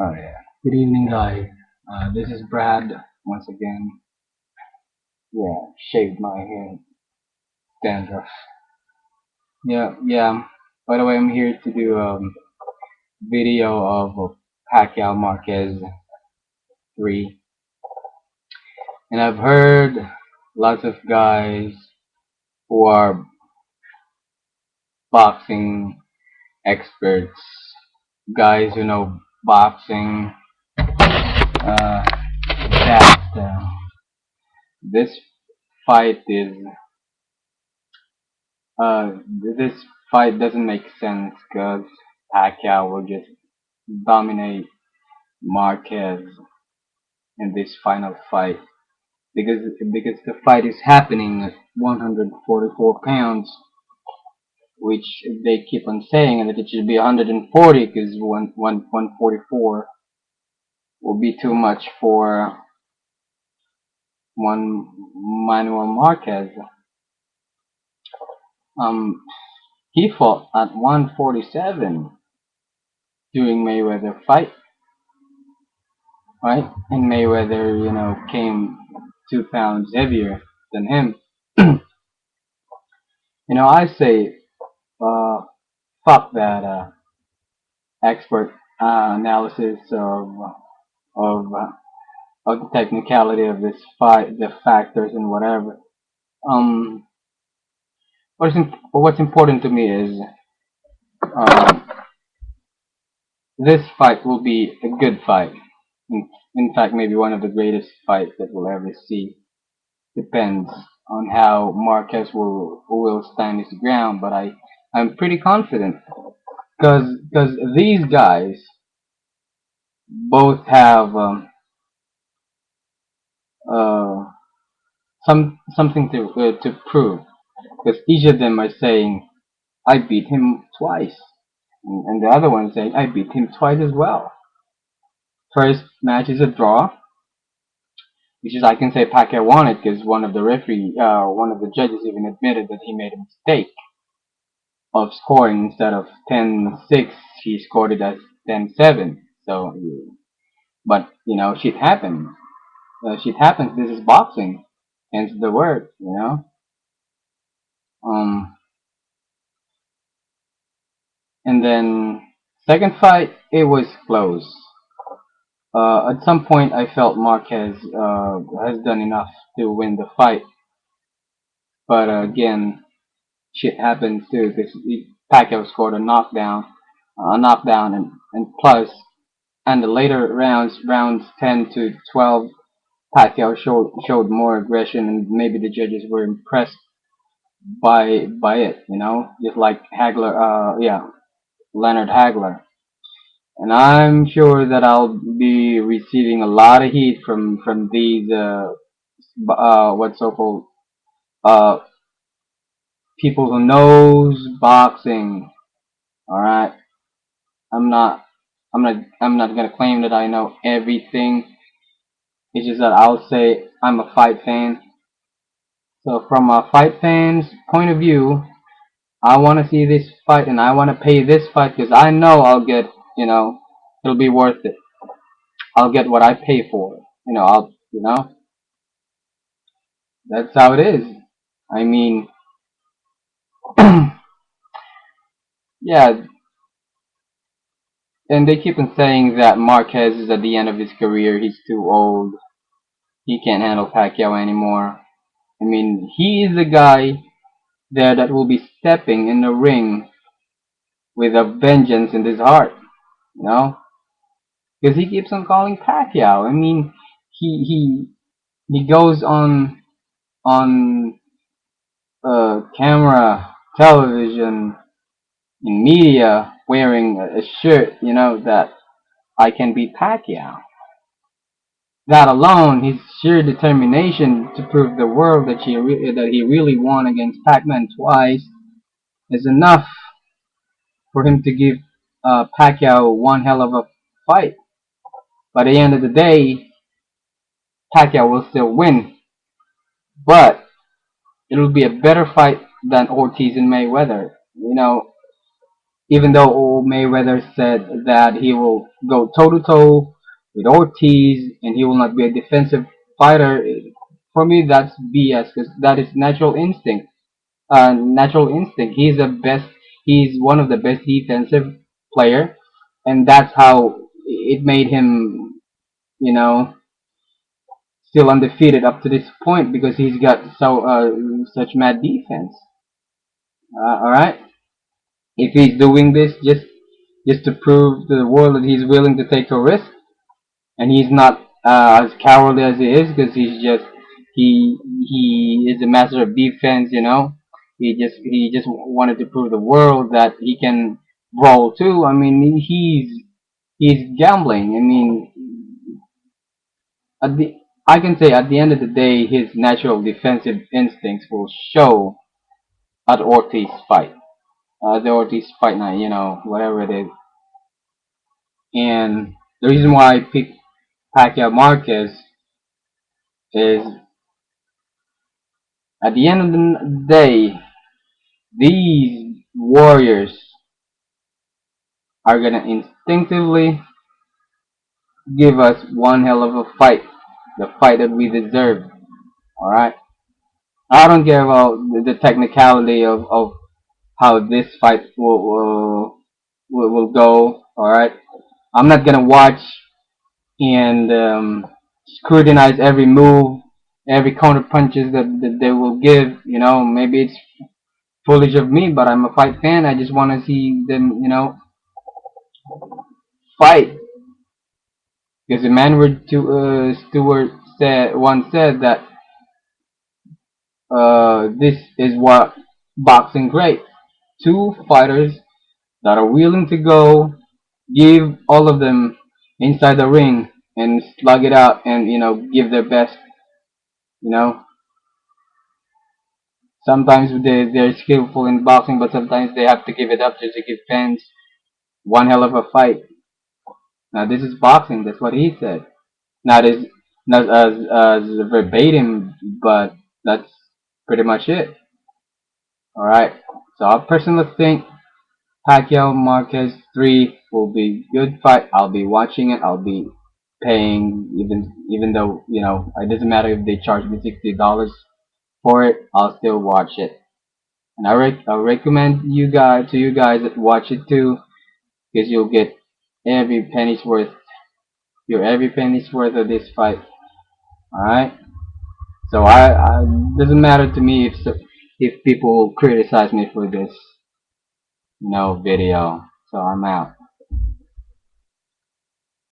Oh yeah. Good evening, guys. This is Brad once again. Yeah, shaved my head, dandruff. Yeah. By the way, I'm here to do a video of Pacquiao Marquez 3, and I've heard lots of guys who are boxing experts, guys who know boxing, that this fight is Uh, this fight doesn't make sense because Pacquiao will just dominate Marquez in this final fight because the fight is happening at 144 pounds, which they keep on saying that it should be 140 because 144 will be too much for one Manuel Marquez. Um, he fought at 147 during Mayweather fight, right? And Mayweather, came 2 pounds heavier than him. I say, uh, fuck that expert analysis of uh, of the technicality of this fight, the factors and whatever. Um, what's important to me is um, this fight will be a good fight. In fact, maybe one of the greatest fights that we'll ever see. Depends on how Marquez will stand his ground, but I'm pretty confident because these guys both have uh, something to prove because each of them are saying I beat him twice, and the other one saying I beat him twice as well. First match is a draw, which is I can say Pacquiao won it because one of the judges even admitted that he made a mistake of scoring instead of 10-6, he scored it as 10-7. So, but shit happens. Shit happens. This is boxing, hence the word. Um, and then second fight, it was close. At some point, I felt Marquez has done enough to win the fight, but again, shit happens too because Pacquiao scored a knockdown, and plus, and the later rounds 10 to 12, Pacquiao showed more aggression, and maybe the judges were impressed by it, just like Leonard Hagler. And I'm sure that I'll be receiving a lot of heat from these what so-called uh people who knows boxing. All right, I'm not I'm not gonna claim that I know everything. It's just that I'll say I'm a fight fan. So from a fight fan's point of view, I want to see this fight and I want to pay this fight because I know I'll get, it'll be worth it. I'll get what I pay for. That's how it is. I mean, yeah, and they keep on saying that Marquez is at the end of his career. He's too old. He can't handle Pacquiao anymore. I mean, he is a guy there that will be stepping in the ring with a vengeance in his heart, you know? Because he keeps on calling Pacquiao. I mean, he he he goes on camera, television, in media wearing a shirt, that I can beat Pacquiao. That alone, his sheer determination to prove the world that he really won against Pac-Man twice is enough for him to give Pacquiao one hell of a fight. But at the end of the day, Pacquiao will still win. But it'll be a better fight than Ortiz and Mayweather. even though Mayweather said that he will go toe to toe with Ortiz and he will not be a defensive fighter, for me that's BS because that is natural instinct. Natural instinct. He's the best. He's one of the best defensive player, and that's how it made him, you know, still undefeated up to this point because he's got such mad defense. All right, if he's doing this just to prove to the world that he's willing to take a risk and he's not as cowardly as he is because he he is a master of defense. You know, he just wanted to prove the world that he can brawl too. I mean, he's gambling. I mean, at the I can say at the end of the day, his natural defensive instincts will show at Ortiz fight. The Ortiz fight night, you know, whatever it is. And the reason why I picked Pacquiao Marquez is at the end of the day, these warriors are gonna instinctively give us one hell of a fight, the fight that we deserve. All right. I don't care about the technicality of how this fight will go. All right. I'm not gonna watch and scrutinize every move, every counter punches that they will give. You know, maybe it's foolish of me, but I'm a fight fan. I just want to see them, you know, fight. Because Emmanuel Stewart once said that this is what boxing great. Two fighters that are willing to go, give all of them inside the ring and slug it out and, you know, give their best. You know, sometimes they're skillful in boxing, but sometimes they have to give it up just to give fans one hell of a fight. Now this is boxing. That's what he said. Not as not as verbatim, but that's pretty much it. All right. So I personally think Pacquiao Marquez 3 will be good fight. I'll be watching it. I'll be paying even though you know it doesn't matter if they charge me $60 for it. I'll still watch it. And I recommend you guys that watch it too because you'll get every penny's worth. Your every penny's worth of this fight. All right. So I doesn't matter to me if people criticize me for this, you know, video. So I'm out.